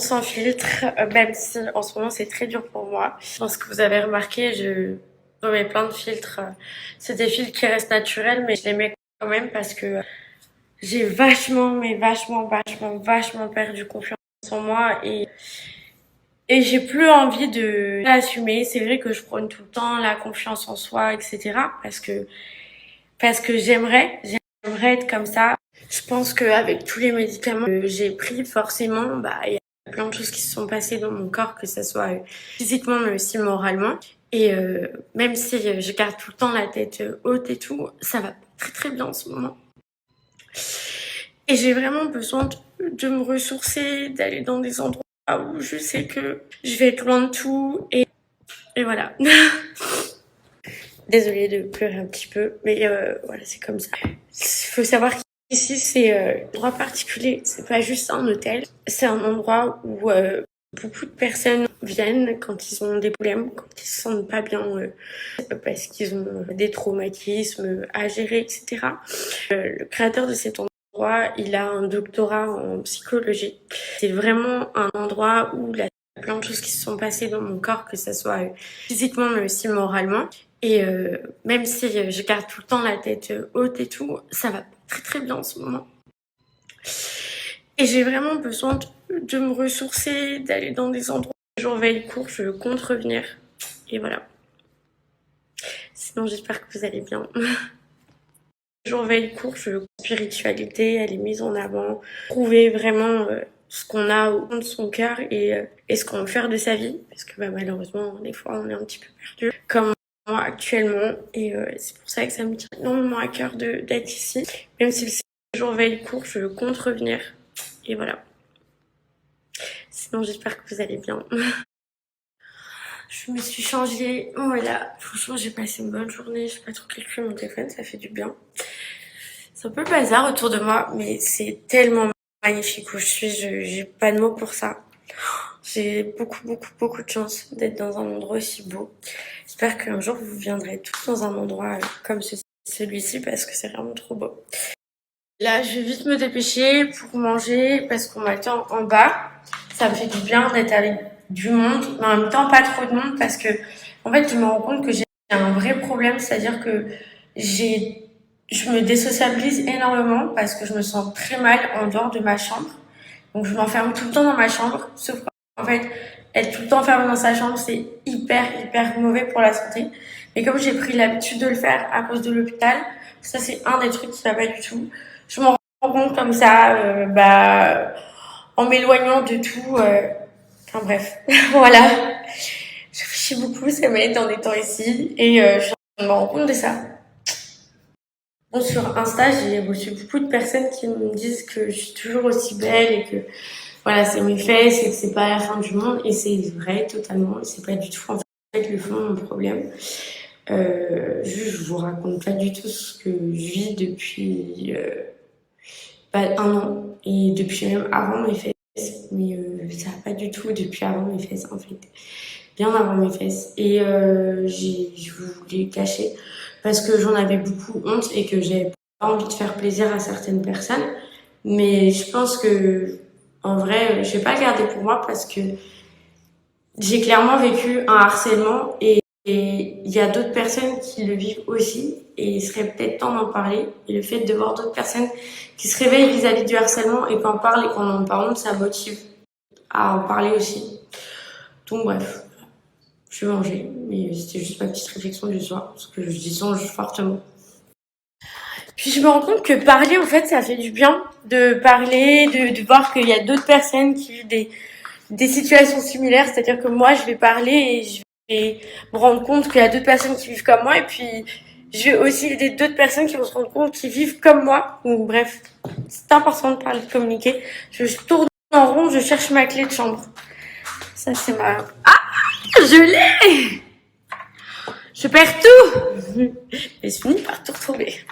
sans filtre, même si en ce moment c'est très dur pour moi. Je pense que vous avez remarqué, je remets plein de filtres. C'est des filtres qui restent naturels, mais je les mets quand même parce que j'ai vachement perdu confiance en moi et j'ai plus envie de l'assumer. C'est vrai que je prône tout le temps la confiance en soi, etc. Parce que j'aimerais être comme ça. Je pense qu'avec tous les médicaments que j'ai pris, forcément, il y a plein de choses qui se sont passées dans mon corps, que ce soit physiquement mais aussi moralement. Et même si je garde tout le temps la tête haute et tout, ça va très très bien en ce moment. Et j'ai vraiment besoin de me ressourcer, d'aller dans des endroits où je sais que je vais être loin de tout. Et voilà. Désolée de pleurer un petit peu, mais voilà, c'est comme ça. Il faut savoir qu'ici, c'est un endroit particulier. C'est pas juste un hôtel. C'est un endroit où beaucoup de personnes viennent quand ils ont des problèmes, quand ils se sentent pas bien, parce qu'ils ont des traumatismes à gérer, etc. Le créateur de cet endroit, il a un doctorat en psychologie. C'est vraiment un endroit où il y a plein de choses qui se sont passées dans mon corps, que ce soit physiquement mais aussi moralement. Et même si je garde tout le temps la tête haute et tout, ça va très très bien en ce moment. Et j'ai vraiment besoin de me ressourcer, d'aller dans des endroits où j'en veille court, je compte revenir. Et voilà. Sinon, j'espère que vous allez bien. J'en veille court, spiritualité, elle est mise en avant. Trouver vraiment ce qu'on a au fond de son cœur et ce qu'on veut faire de sa vie. Parce que malheureusement, des fois, on est un petit peu perdu. Comme moi actuellement. Et c'est pour ça que ça me tient énormément à cœur d'être ici. Même si le jour veille court, je compte revenir. Et voilà. Sinon, j'espère que vous allez bien. Je me suis changée. Voilà. Franchement, j'ai passé une bonne journée. Je n'ai pas trop calculé mon téléphone. Ça fait du bien. C'est un peu le bazar autour de moi, mais c'est tellement magnifique où je suis. J'ai pas de mots pour ça. J'ai beaucoup de chance d'être dans un endroit aussi beau. J'espère qu'un jour vous viendrez tous dans un endroit comme celui-ci parce que c'est vraiment trop beau. Là, je vais vite me dépêcher pour manger parce qu'on m'attend en bas. Ça me fait du bien d'être avec du monde, mais en même temps pas trop de monde parce que en fait, je me rends compte que j'ai un vrai problème, c'est-à-dire que je me désociabilise énormément parce que je me sens très mal en dehors de ma chambre. Donc je m'enferme tout le temps dans ma chambre, sauf qu'en fait, être tout le temps enfermé dans sa chambre, c'est hyper mauvais pour la santé. Mais comme j'ai pris l'habitude de le faire à cause de l'hôpital, ça c'est un des trucs qui va pas du tout. Je m'en rends compte comme ça, en m'éloignant de tout. Enfin bref, voilà. Je réfléchis beaucoup, ça m'aide en étant ici et je me rends compte de ça. Bon, sur Insta, j'ai reçu beaucoup de personnes qui me disent que je suis toujours aussi belle et que voilà, c'est mes fesses et que c'est pas la fin du monde. Et c'est vrai, totalement. Et c'est pas du tout en fait le fond de mon problème. Juste, je vous raconte pas du tout ce que je vis depuis un an et depuis même avant mes fesses. Mais ça va pas du tout depuis avant mes fesses en fait. Bien avant mes fesses. Et je voulais cacher parce que j'en avais beaucoup honte et que j'avais pas envie de faire plaisir à certaines personnes. Mais je pense que, en vrai, je vais pas le garder pour moi parce que j'ai clairement vécu un harcèlement et il y a d'autres personnes qui le vivent aussi et il serait peut-être temps d'en parler. Et le fait de voir d'autres personnes qui se réveillent vis-à-vis du harcèlement et qu'en parlent et qu'on en parle, ça motive à en parler aussi. Donc bref. Je vais manger, mais c'était juste ma petite réflexion du soir, parce que je dis songe fortement. Puis je me rends compte que parler, en fait, ça fait du bien de parler, de voir qu'il y a d'autres personnes qui vivent des situations similaires. C'est-à-dire que moi, je vais parler et je vais me rendre compte qu'il y a d'autres personnes qui vivent comme moi. Et puis, je vais aussi aider d'autres personnes qui vont se rendre compte qu'ils vivent comme moi. Donc bref, c'est important de parler, de communiquer. Je tourne en rond, je cherche ma clé de chambre. Ça, c'est ma... Ah, je l'ai! Je perds tout! Mais je finis par tout retrouver.